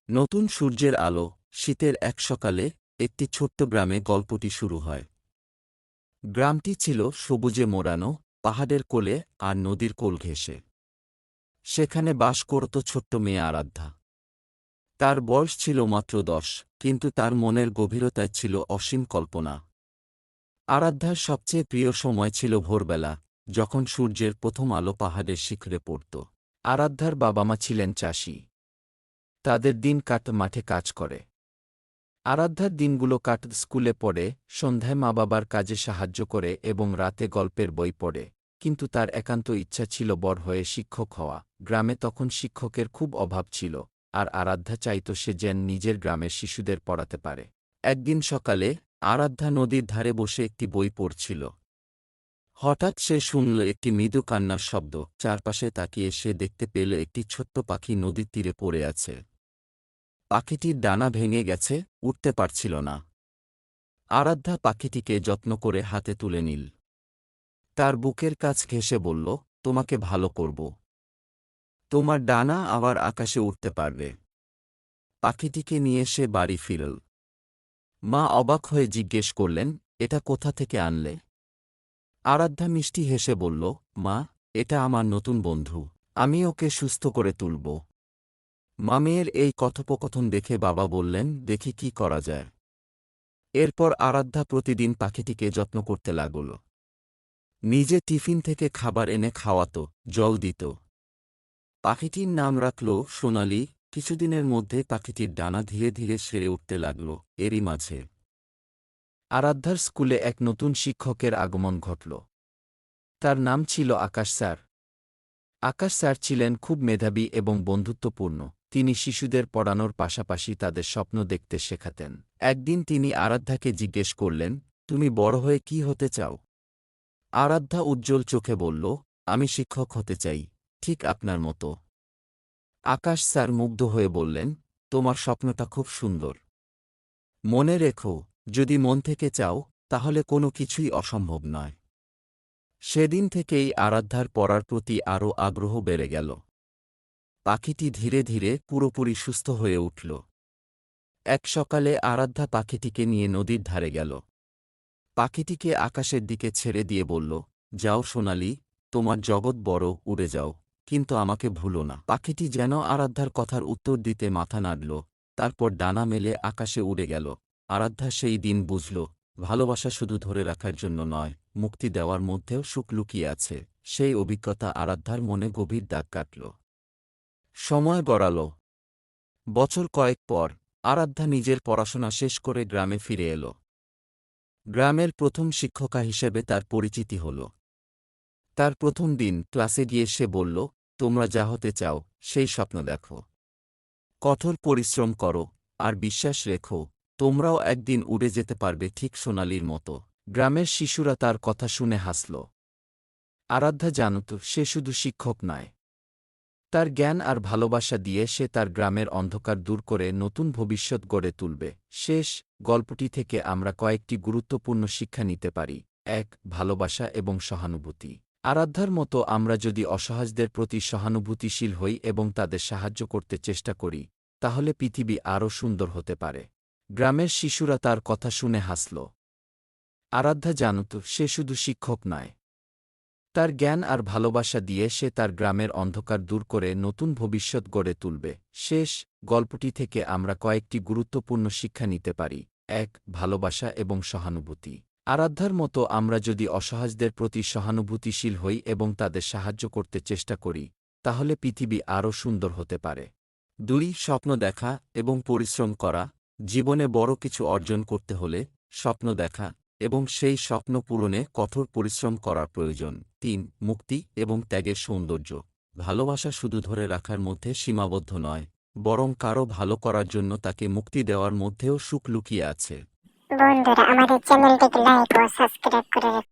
নতুন সূর্যের আলো, শীতের এক সকালে একটি ছোট্ট গ্রামে গল্পটি শুরু হয়। গ্রামটি ছিল সবুজে মোড়ানো, পাহাড়ের কোলে আর নদীর কোল ঘেঁষে। সেখানে বাস করত ছোট্ট মেয়ে আরাধ্যা। তার বয়স ছিল মাত্র 10, কিন্তু তার মনের গভীরতায় ছিল অসীম কল্পনা। আরাধ্যার সবচেয়ে প্রিয় সময় ছিল ভোরবেলা, যখন সূর্যের প্রথম আলো পাহাড়ের শিখরে পড়ত। আরাধ্যার বাবা মা ছিলেন চাষি। তাদের দিন কাটত মাঠে কাজ করে। আরাধ্যার দিনগুলো কাটত স্কুলে পড়ে, সন্ধ্যায় মা বাবার কাজে সাহায্য করে এবং রাতে গল্পের বই পড়ে। কিন্তু তার একান্ত ইচ্ছা ছিল বড় হয়ে শিক্ষক হওয়া। গ্রামে তখন শিক্ষকের খুব অভাব ছিল, আর আরাধ্যা চাইত সে যেন নিজের গ্রামের শিশুদের পড়াতে পারে। একদিন সকালে আরাধ্যা নদীর ধারে বসে একটি বই পড়ছিল। হঠাৎ সে শুনল একটি মৃদু কান্নার শব্দ। চারপাশে তাকিয়ে সে দেখতে পেল একটি ছোট্ট পাখি নদীর তীরে পড়ে আছে। পাখিটির ডানা ভেঙে গেছে, উঠতে পারছিল না। আরাধ্যা পাখিটিকে যত্ন করে হাতে তুলে নিল। তার বুকের কাছ ঘেঁষে বলল, তোমাকে ভালো করব। তোমার ডানা আবার আকাশে উঠতে পারবে। পাখিটিকে নিয়ে সে বাড়ি ফিরল। মা অবাক হয়ে জিজ্ঞেস করলেন, এটা কোথা থেকে আনলে? আরাধ্যা মিষ্টি হেসে বলল, মা, এটা আমার নতুন বন্ধু। আমি ওকে সুস্থ করে তুলব। মা মেয়ের এই কথোপকথন দেখে বাবা বললেন, দেখি কি করা যায়। এরপর আরাধ্যা প্রতিদিন পাখিটিকে যত্ন করতে লাগল। নিজে টিফিন থেকে খাবার এনে খাওয়াত, জল দিত। পাখিটির নাম রাখল সোনালি। কিছুদিনের মধ্যে পাখিটির ডানা ধীরে ধীরে সেরে উঠতে লাগল। এরই মাঝে আরাধ্যার স্কুলে এক নতুন শিক্ষকের আগমন ঘটল। তার নাম ছিল আকাশ স্যার। আকাশ স্যার ছিলেন খুব মেধাবী এবং বন্ধুত্বপূর্ণ। তিনি শিশুদের পড়ানোর পাশাপাশি তাদের স্বপ্ন দেখতে শেখাতেন। একদিন তিনি আরাধ্যাকে জিজ্ঞেস করলেন, তুমি বড় হয়ে কি হতে চাও? আরাধ্যা উজ্জ্বল চোখে বলল, আমি শিক্ষক হতে চাই, ঠিক আপনার মতো। আকাশ স্যার মুগ্ধ হয়ে বললেন, তোমার স্বপ্নটা খুব সুন্দর। মনে রেখো, যদি মন থেকে চাও, তাহলে কোনো কিছুই অসম্ভব নয়। সেদিন থেকেই আরাধ্যার পড়ার প্রতি আরও আগ্রহ বেড়ে গেল। পাখিটি ধীরে ধীরে পুরোপুরি সুস্থ হয়ে উঠল। এক সকালে আরাধ্যা পাখিটিকে নিয়ে নদীর ধারে গেল। পাখিটিকে আকাশের দিকে ছেড়ে দিয়ে বলল, যাও সোনালি, তোমার জগৎ বড়, উড়ে যাও, কিন্তু আমাকে ভুলো না। পাখিটি যেন আরাধ্যার কথার উত্তর দিতে মাথা নাড়ল, তারপর ডানা মেলে আকাশে উড়ে গেল। আরাধ্যা সেই দিন বুঝল, ভালোবাসা শুধু ধরে রাখার জন্য নয়, মুক্তি দেওয়ার মধ্যেও সুখ লুকিয়ে আছে। সেই অভিজ্ঞতা আরাধ্যার মনে গভীর দাগ কাটল। সময় গড়াল। বছর কয়েক পর আরাধ্যা নিজের পড়াশোনা শেষ করে গ্রামে ফিরে এল। গ্রামের প্রথম শিক্ষিকা হিসেবে তার পরিচিতি হল। তার প্রথম দিন ক্লাসে গিয়ে সে বলল, তোমরা যা হতে চাও সেই স্বপ্ন দেখো। কঠোর পরিশ্রম করো, আর বিশ্বাস রেখো, তোমরাও একদিন উড়ে যেতে পারবে ঠিক সোনালির মতো। গ্রামের শিশুরা তার কথা শুনে হাসল। আরাধ্যা জানত সে শুধু শিক্ষক নয়। তার জ্ঞান আর ভালোবাসা দিয়ে সে তার গ্রামের অন্ধকার দূর করে নতুন ভবিষ্যৎ গড়ে তুলবে। শেষ গল্পটি থেকে আমরা কয়েকটি গুরুত্বপূর্ণ শিক্ষা নিতে পারি। ১. ভালোবাসা এবং সহানুভূতি। আরাধ্যার মতো আমরা যদি অসহায়দের প্রতি সহানুভূতিশীল হই এবং তাদের সাহায্য করতে চেষ্টা করি, তাহলে পৃথিবী আরও সুন্দর হতে পারে। গ্রামের শিশুরা তার কথা শুনে হাসল। আরাধ্যা জানত সে শুধু শিক্ষক নয়। তার জ্ঞান আর ভালোবাসা দিয়ে সে তার গ্রামের অন্ধকার দূর করে নতুন ভবিষ্যৎ গড়ে তুলবে। শেষ গল্পটি থেকে আমরা কয়েকটি গুরুত্বপূর্ণ শিক্ষা নিতে পারি। ১. ভালোবাসা এবং সহানুভূতি। আরাধ্যার মতো আমরা যদি অসহায়দের প্রতি সহানুভূতিশীল হই এবং তাদের সাহায্য করতে চেষ্টা করি, তাহলে পৃথিবী আরও সুন্দর হতে পারে। ২. স্বপ্ন দেখা এবং পরিশ্রম করা। জীবনে বড় কিছু অর্জন করতে হলে স্বপ্ন দেখা এবং সেই স্বপ্ন পূরণে কঠোর পরিশ্রম করার প্রয়োজন। ৩. মুক্তি এবং ত্যাগের সৌন্দর্য। ভালোবাসা শুধু ধরে রাখার মধ্যে সীমাবদ্ধ নয়, বরং কারও ভালো করার জন্য তাকে মুক্তি দেওয়ার মধ্যেও সুখ লুকিয়ে আছে। বন্ধুরা, আমাদের চ্যানেলটিকে লাইক ও সাবস্ক্রাইব করে